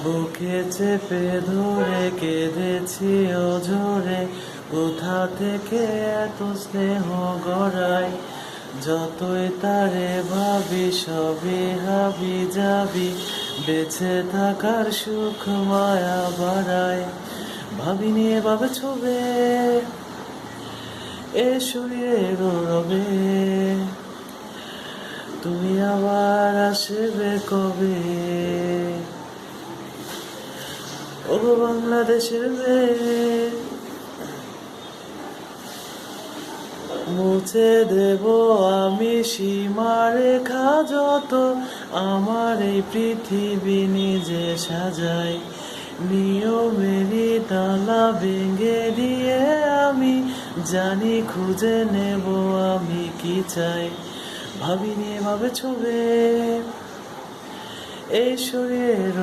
বুকে চেপে ধরে কেঁদেছি অঝরে, কোথা থেকে এত স্নেহ গড়ায়। যতই তারে ভাবি সবই হাবি যাবি, বেঁচে থাকার সুখ মায়া বাড়ায়। ভাবিনি এভাবে ছবে এ শরীরের রবে, তুমি আবার আসবে কবে। ও বাংলাদেশের মেয়ে, মুছে দেব আমি সীমারেখা যত, আমার এই পৃথিবী নিজে সাজাই। নিয়মেরই তালা ভেঙে দিয়ে আমি জানি খুঁজে নেব আমি কি চাই। ভাবিনি এভাবে ছবে এই শরীরের